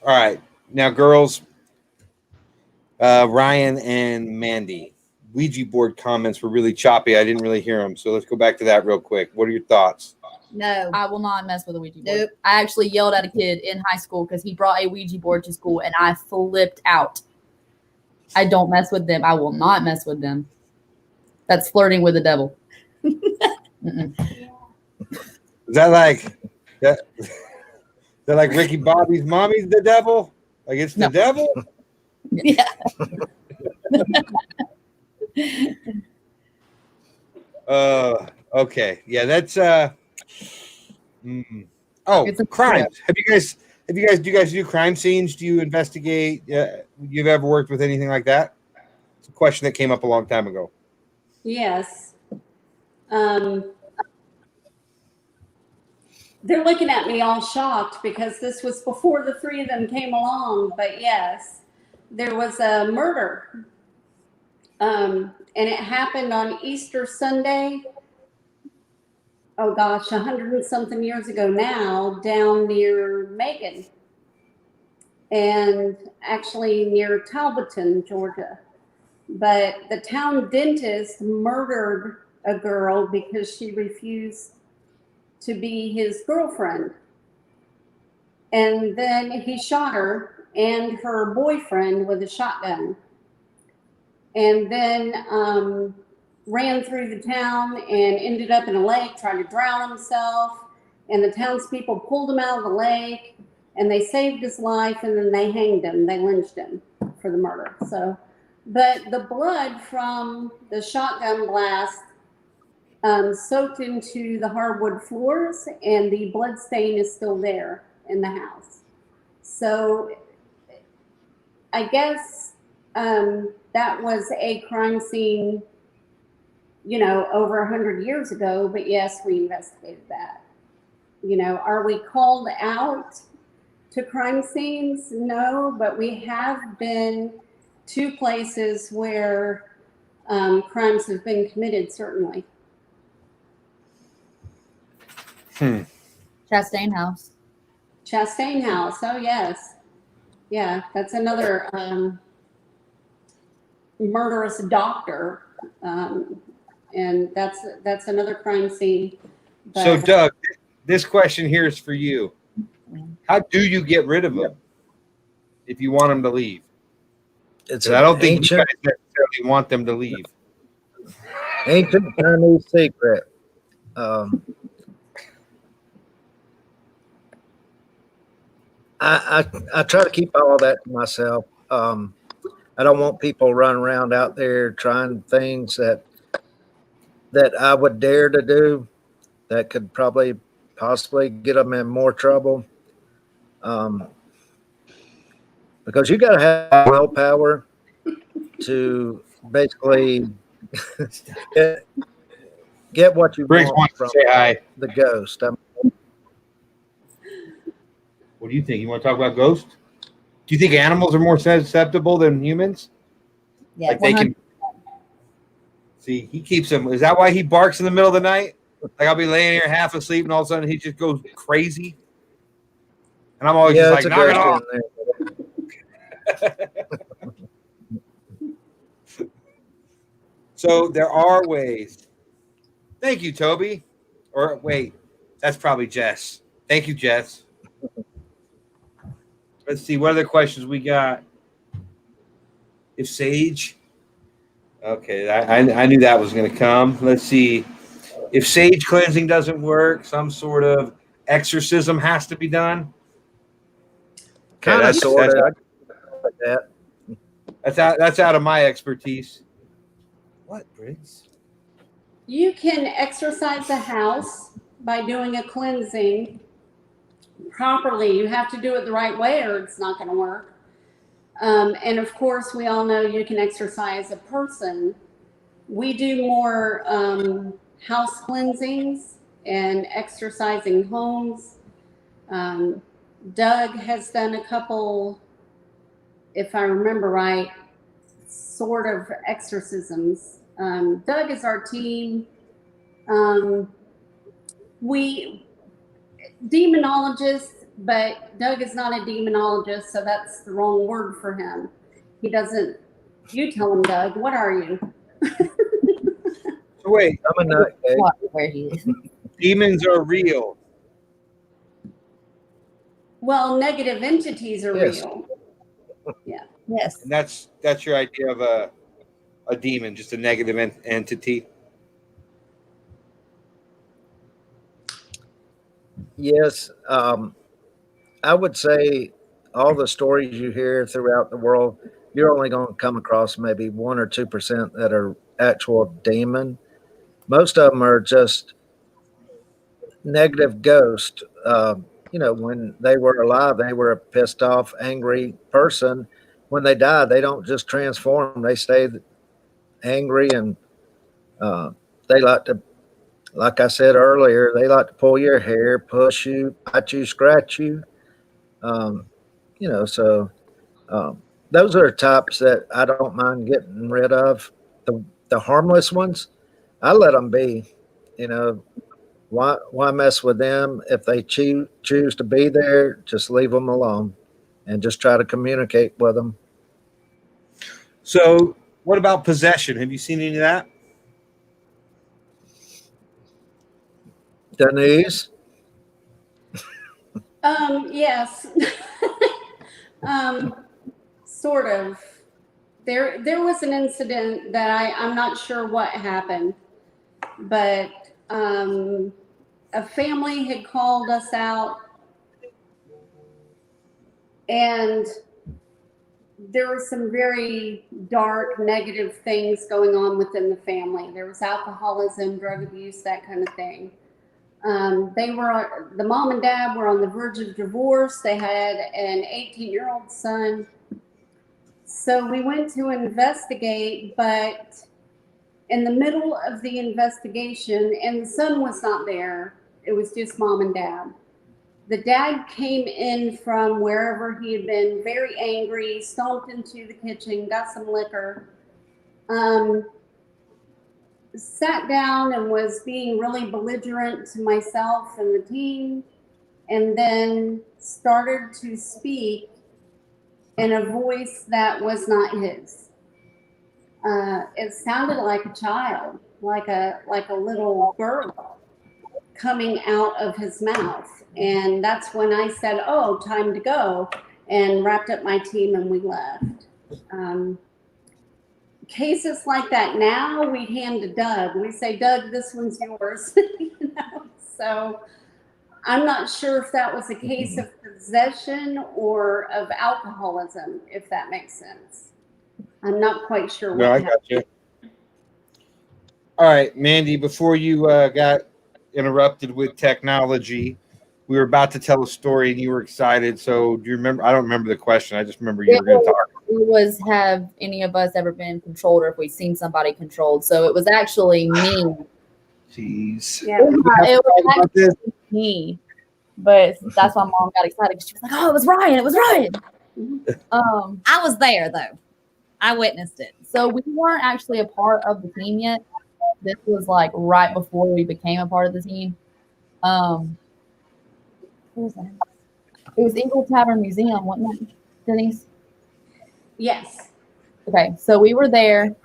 all right. Now, girls, Ryan and Mandy, Ouija board comments were really choppy. I didn't really hear them. So let's go back to that real quick. What are your thoughts? No. I will not mess with a Ouija board. Nope. I actually yelled at a kid in high school because he brought a Ouija board to school, and I flipped out. I don't mess with them. I will not mess with them. That's flirting with the devil. Is that like that? Is that like Ricky Bobby's mommy's the devil? Like it's the devil? Yeah. Okay. Yeah, that's It's a crimes. Do you guys do crime scenes? Do you investigate? You've ever worked with anything like that? It's a question that came up a long time ago. Yes. They're looking at me all shocked because this was before the three of them came along. But yes, there was a murder. And it happened on Easter Sunday. Oh gosh, 100 and something years ago now, down near Macon. And actually near Talbotton, Georgia. But the town dentist murdered a girl because she refused to be his girlfriend. And then he shot her and her boyfriend with a shotgun. And then ran through the town and ended up in a lake trying to drown himself. And the townspeople pulled him out of the lake and they saved his life, and then they hanged him. They lynched him for the murder. So, but the blood from the shotgun blast soaked into the hardwood floors, and the blood stain is still there in the house. So I guess that was a crime scene, over 100 years ago, but yes, we investigated that. Are we called out to crime scenes? No, but we have been to places where crimes have been committed, certainly. Chastain House. Chastain House, oh yes. Yeah, that's another murderous doctor. And that's another crime scene. So, Doug, this question here is for you. How do you get rid of them if you want them to leave? It's I don't think ancient, you guys necessarily want them to leave. ancient Chinese secret. I try to keep all that to myself. I don't want people running around out there trying things that I would dare to do that could possibly get them in more trouble. Because you got to have willpower to basically get what you Briggs want wants to from say hi. the ghost. What do you think? You want to talk about ghosts? Do you think animals are more susceptible than humans? Yeah, Like they can see, he keeps them. Is that why he barks in the middle of the night? Like I'll be laying here half asleep and all of a sudden he just goes crazy. And I'm always just like, it's a knock it ghost off. in there. So there are ways. Thank you, Toby. Or wait, that's probably Jess. Thank you, Jess. Let's see what other questions we got. If sage. Okay, I knew that was going to come. Let's see. If sage cleansing doesn't work, some sort of exorcism has to be done. Okay, Kind of, sort of. That's out of my expertise. What, Briggs? You can exercise a house by doing a cleansing properly. You have to do it the right way or it's not going to work. And of course, we all know you can exercise a person. We do more house cleansings and exercising homes. Doug has done a couple, if I remember right, sort of exorcisms. Doug is our team. We demonologists, but Doug is not a demonologist, so that's the wrong word for him. He doesn't. You tell him, Doug. What are you? So wait, I'm a nutcase. where he is. demons are real. Well, negative entities are Yes. real. Yeah. Yes. And that's your idea of a demon, just a negative entity. Yes. I would say all the stories you hear throughout the world, you're only going to come across maybe 1 or 2% that are actual demon. Most of them are just negative ghost. When they were alive, they were a pissed off, angry person. When they die, they don't just transform; they stay angry, and they like to, like I said earlier, they like to pull your hair, push you, bite you, scratch you. So those are types that I don't mind getting rid of. The harmless ones, I let them be. Why mess with them? If they choose to be there, just leave them alone and just try to communicate with them. So what about possession? Have you seen any of that? Denise? Yes. Sort of. There was an incident that I'm not sure what happened, but a family had called us out, and there were some very dark, negative things going on within the family. There was alcoholism, drug abuse, that kind of thing. The mom and dad were on the verge of divorce. They had an 18-year-old son. So we went to investigate, but in the middle of the investigation, and the son was not there, it was just mom and dad. The dad came in from wherever he had been, very angry, stomped into the kitchen, got some liquor, sat down and was being really belligerent to myself and the team, and then started to speak in a voice that was not his. It sounded like a child, like a little girl coming out of his mouth. And that's when I said, oh, time to go, and wrapped up my team and we left. Cases like that now we hand to Doug. We say, Doug, this one's yours. You know? So I'm not sure if that was a case of possession or of alcoholism, if that makes sense. I'm not quite sure what No, I happened. got you. All right, Mandy, before you got interrupted with technology, we were about to tell a story and you were excited. So do you remember? I don't remember the question. I just remember you were going to talk. It was, have any of us ever been controlled, or if we've seen somebody controlled? So it was actually me. Jeez. Yeah. It was About this? actually me. But that's why Mom got excited, because she was like, "Oh, it was Ryan! It was Ryan!" I was there though. I witnessed it. So we weren't actually a part of the team yet. This was like right before we became a part of the team. What was that? It was Eagle Tavern Museum, wasn't it, Denise? Yes. Okay, so we were there.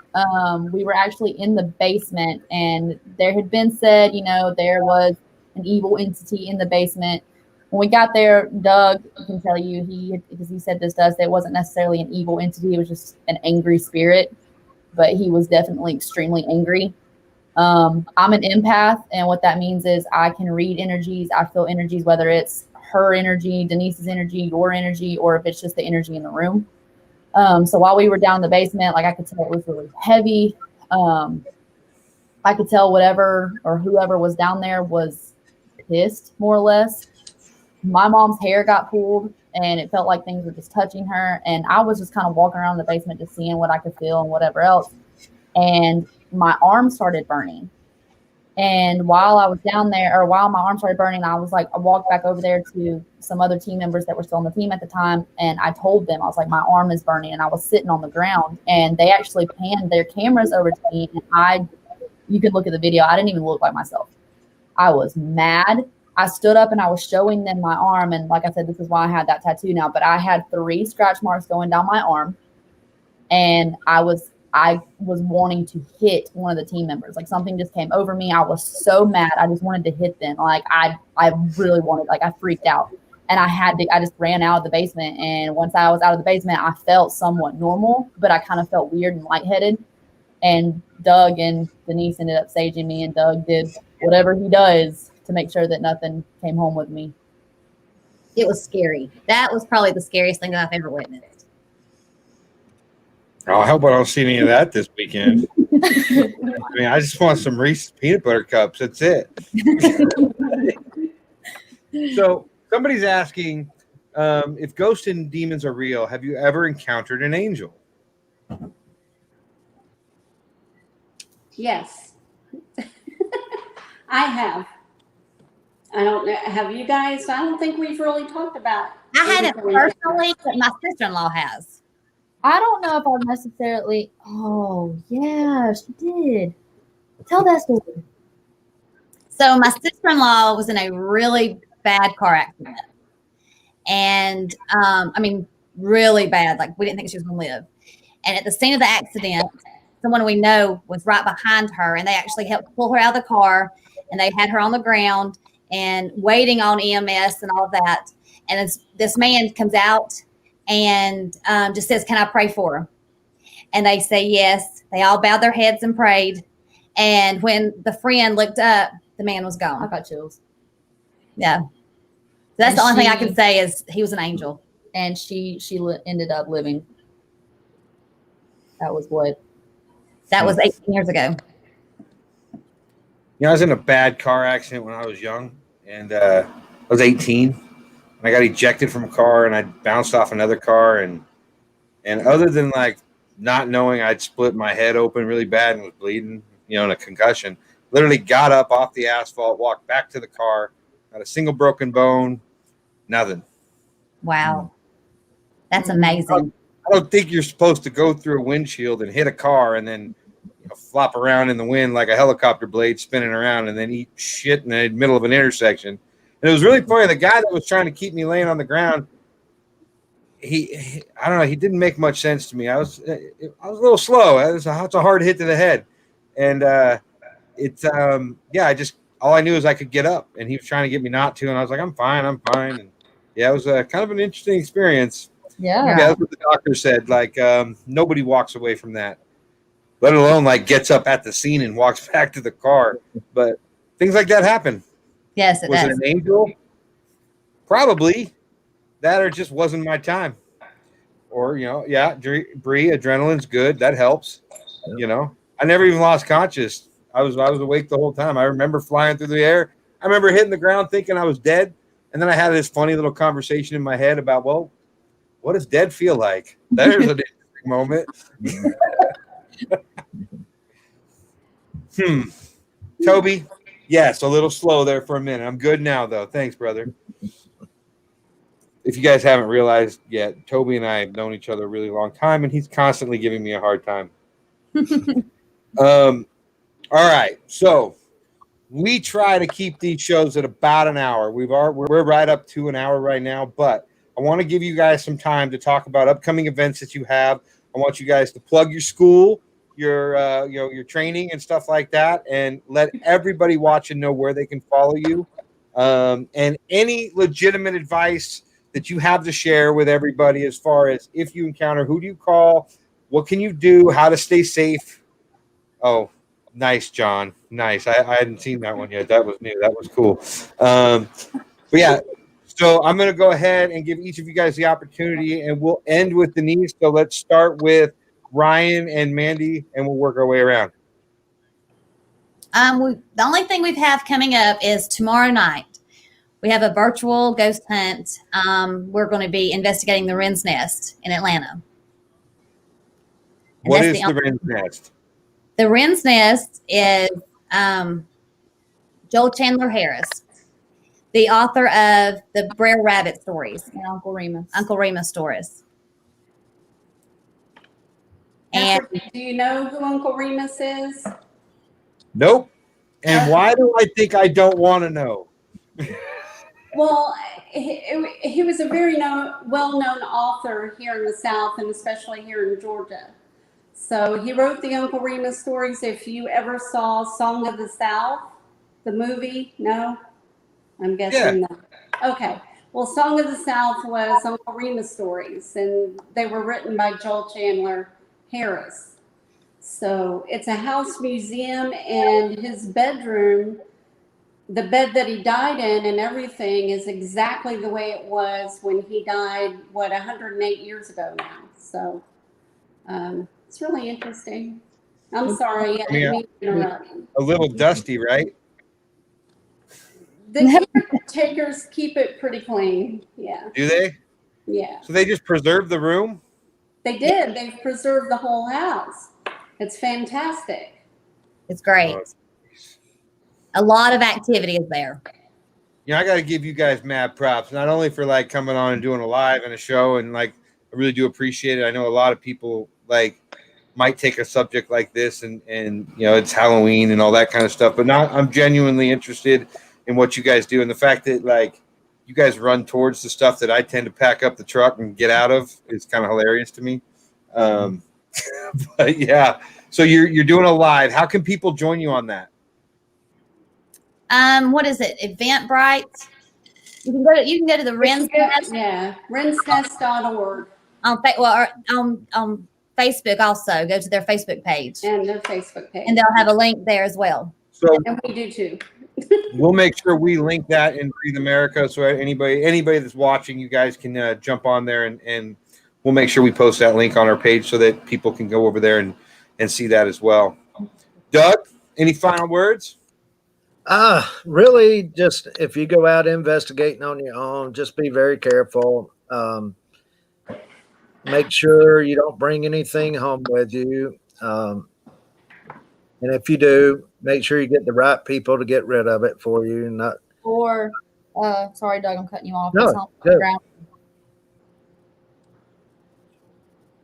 We were actually in the basement, and there had been said, there was an evil entity in the basement. When we got there, Doug can tell you, because he said this to us, that it wasn't necessarily an evil entity. It was just an angry spirit, but he was definitely extremely angry. I'm an empath, and what that means is I can read energies. I feel energies, whether it's her energy, Denise's energy, your energy, or if it's just the energy in the room. So while we were down in the basement, like I could tell it was really heavy. I could tell whatever or whoever was down there was pissed, more or less. My mom's hair got pulled, and it felt like things were just touching her. And I was just kind of walking around the basement, just seeing what I could feel and whatever else. And my arm started burning. And while I was down there, or while my arm started burning, I walked back over there to some other team members that were still on the team at the time. And I told them, I was like, my arm is burning. And I was sitting on the ground, and they actually panned their cameras over to me. And you can look at the video. I didn't even look like myself. I was mad. I stood up and I was showing them my arm. And like I said, this is why I had that tattoo now, but I had 3 scratch marks going down my arm. And I was wanting to hit one of the team members. Like something just came over me. I was so mad. I just wanted to hit them. Like I really wanted, like I freaked out, and I just ran out of the basement. And once I was out of the basement, I felt somewhat normal, but I kind of felt weird and lightheaded. And Doug and Denise ended up saging me, and Doug did whatever he does to make sure that nothing came home with me. It was scary. That was probably the scariest thing that I've ever witnessed. Oh, I hope I don't see any of that this weekend. I mean, I just want some Reese's peanut butter cups. That's it. So somebody's asking if ghosts and demons are real. Have you ever encountered an angel? Yes. I have. I don't know. Have you guys? I don't think we've really talked about. I haven't personally, but my sister-in-law has. I don't know if I necessarily. Oh, yeah, she did. Tell that story. So my sister-in-law was in a really bad car accident. And really bad. Like we didn't think she was going to live. And at the scene of the accident, someone we know was right behind her, and they actually helped pull her out of the car, and they had her on the ground and waiting on EMS and all of that. And this man comes out and just says, "Can I pray for her?" And they say yes. They all bowed their heads and prayed. And when the friend looked up, the man was gone. I got chills. Yeah. That's the only thing I can say is he was an angel. And she ended up living. That was 18 years ago. I was in a bad car accident when I was young, and I was 18. And I got ejected from a car, and I bounced off another car, and other than like not knowing I'd split my head open really bad and was bleeding, and a concussion, literally got up off the asphalt, walked back to the car, not a single broken bone, nothing. Wow. That's amazing. I don't think you're supposed to go through a windshield and hit a car and then flop around in the wind like a helicopter blade spinning around and then eat shit in the middle of an intersection. And it was really funny. The guy that was trying to keep me laying on the ground, he I don't know, he didn't make much sense to me. I was a little slow. It's a hard hit to the head. And all I knew is I could get up, and he was trying to get me not to, and I was like, I'm fine. And yeah, it was kind of an interesting experience. Yeah. That's what the doctor said. Like, nobody walks away from that, let alone like gets up at the scene and walks back to the car. But things like that happen. Yes, it Was does. it an angel? Probably. That or just wasn't my time. Or, Bree, adrenaline's good. That helps. I never even lost conscious. I was awake the whole time. I remember flying through the air. I remember hitting the ground thinking I was dead. And then I had this funny little conversation in my head about, well, what does dead feel like? There's an interesting moment. Toby, yes, a little slow there for a minute. I'm good now, though. Thanks, brother. If you guys haven't realized yet, Toby and I have known each other a really long time, and he's constantly giving me a hard time. All right, so we try to keep these shows at about an hour. We're right up to an hour right now, but I want to give you guys some time to talk about upcoming events that you have. I want you guys to plug your school, your training and stuff like that, and let everybody watching know where they can follow you. And any legitimate advice that you have to share with everybody as far as if you encounter, who do you call, what can you do, how to stay safe. Oh, nice, John. Nice. I hadn't seen that one yet. That was new. That was cool. But yeah, so I'm going to go ahead and give each of you guys the opportunity, and we'll end with Denise. So let's start with Ryan and Mandy, and we'll work our way around. The only thing we have coming up is tomorrow night. We have a virtual ghost hunt. We're going to be investigating the Wren's Nest in Atlanta. What is the Wren's Nest? The Wren's Nest is Joel Chandler Harris, the author of the Brer Rabbit stories and Uncle Remus stories. And Do you know who Uncle Remus is? Nope. And why do I think I don't want to know? Well, he was a very well-known author here in the South, and especially here in Georgia. So he wrote the Uncle Remus stories. If you ever saw Song of the South, the movie, no? I'm guessing no. Okay. Well, Song of the South was Uncle Remus stories, and they were written by Joel Chandler Harris. So it's a house museum, and his bedroom, the bed that he died in and everything is exactly the way it was when he died, 108 years ago now. So it's really interesting. I'm sorry. I didn't mean to interrupt. A little dusty, right? The caretakers keep it pretty clean. Yeah. Do they? Yeah. So they just preserve the room? They did. They've preserved the whole house. It's fantastic. it's great. A lot of activity is there. I got to give you guys mad props, not only for like coming on and doing a live and a show, and like I really do appreciate it. I know a lot of people like might take a subject like this and it's Halloween and all that kind of stuff, but I'm genuinely interested in what you guys do, and the fact that like you guys run towards the stuff that I tend to pack up the truck and get out of is kind of hilarious to me. But yeah, so you're doing a live. How can people join you on that? What is it? Eventbrite. You can go to the Wren's Nest. Yeah, wrensnest.org. On Facebook also. Go to their Facebook page. And their Facebook page. And they'll have a link there as well. So And we do too. we'll make sure we link that in Breathe America, so anybody that's watching, you guys can jump on there and we'll make sure we post that link on our page so that people can go over there and see that as well. Doug, any final words? Really, just if you go out investigating on your own, just be very careful. Make sure you don't bring anything home with you. And if you do, make sure you get the right people to get rid of it for you. Not Or, sorry, Doug, I'm cutting you off. No, Tell 'em about good. ground-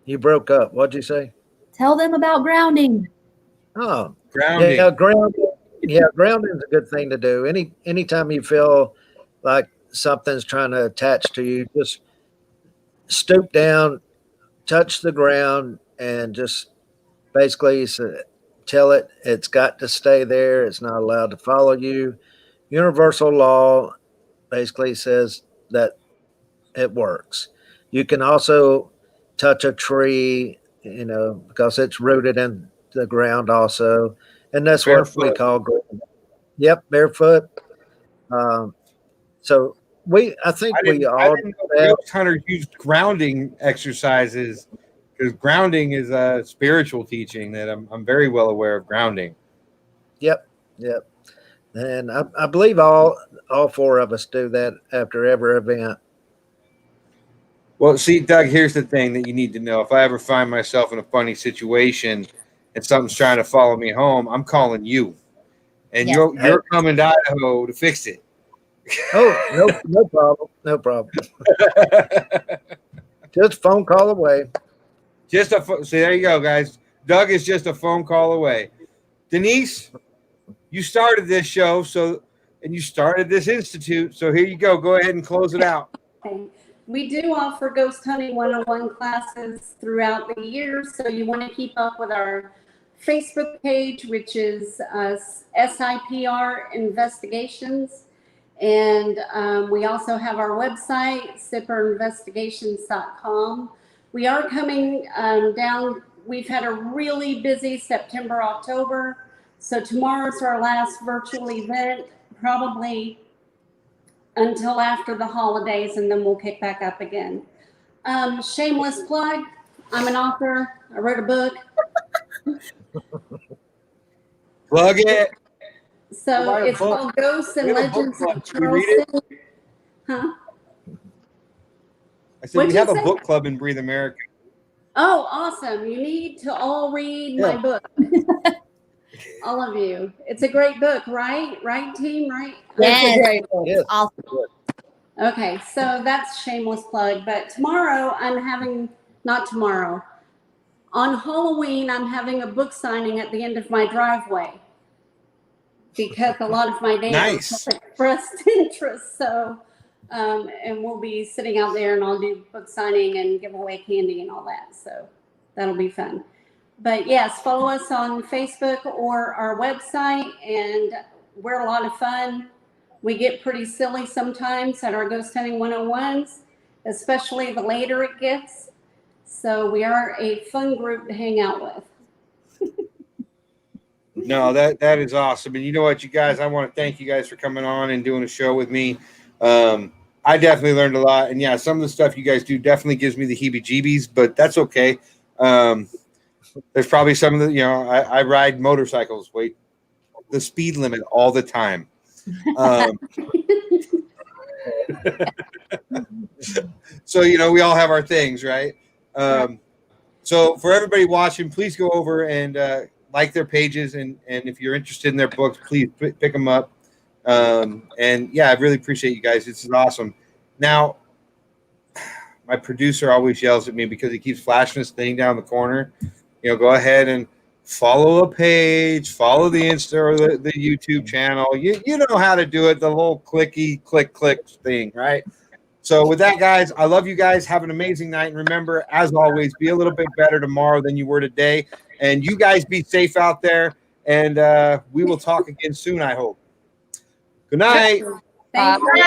You broke up. What'd you say? Tell them about grounding. Oh, Grounding. yeah, grounding. Yeah, grounding is a good thing to do. Anytime you feel like something's trying to attach to you, just stoop down, touch the ground, and just basically tell it it's got to stay there. It's not allowed to follow you. Universal law basically says that it works. You can also touch a tree, because it's rooted in the ground also. And that's what we Barefoot. call grounding. Yep, barefoot. So I think I we didn't all know ghost hunters used grounding exercises, because grounding is a spiritual teaching that I'm very well aware of grounding. Yep. And I believe all four of us do that after every event. Well, see, Doug, here's the thing that you need to know. If I ever find myself in a funny situation and something's trying to follow me home, I'm calling you. And Yeah. you're coming to Idaho to fix it. Oh, no problem. Just a phone call away. So there you go, guys. Doug is just a phone call away. Denise, you started this show, and you started this institute. So here you go. Go ahead and close it out. Okay. We do offer Ghost Hunting 101 classes throughout the year, so you want to keep up with our Facebook page, which is SIPR Investigations. And we also have our website, sipperinvestigations.com. We are coming down. We've had a really busy September, October. So tomorrow's our last virtual event, probably until after the holidays, and then we'll kick back up again. Shameless plug. I'm an author. I wrote a book. Plug it. So Write a it's book. called Ghosts and We have a book Legends club. of Can we read it? Charleston. Huh? I said What'd we you have a say? book club in Breathe America. Oh, awesome. You need to all read my book. All of you. It's a great book, right? Right, team? Right? Yes. Yes. Awesome. Okay, so that's shameless plug. But tomorrow not tomorrow. On Halloween, I'm having a book signing at the end of my driveway because a lot of my neighbors Nice. have expressed interest. So, and we'll be sitting out there and I'll do book signing and give away candy and all that. So that'll be fun. But yes, follow us on Facebook or our website, and we're a lot of fun. We get pretty silly sometimes at our Ghost Hunting 101s, especially the later it gets. So we are a fun group to hang out with. No, that is awesome. And you know what, you guys, I want to thank you guys for coming on and doing a show with me. I definitely learned a lot. And yeah, some of the stuff you guys do definitely gives me the heebie-jeebies, but that's okay. There's probably some of the, I ride motorcycles, the speed limit all the time. So, we all have our things, right? So for everybody watching, please go over and like their pages. And if you're interested in their books, please pick them up. And yeah, I really appreciate you guys. This is awesome. Now, my producer always yells at me because he keeps flashing this thing down the corner. Go ahead and follow a page, follow the Insta or the YouTube channel. You know how to do it, the whole click thing, right? So with that, guys, I love you guys. Have an amazing night. And remember, as always, be a little bit better tomorrow than you were today. And you guys be safe out there. And we will talk again soon, I hope. Good night. Thank you.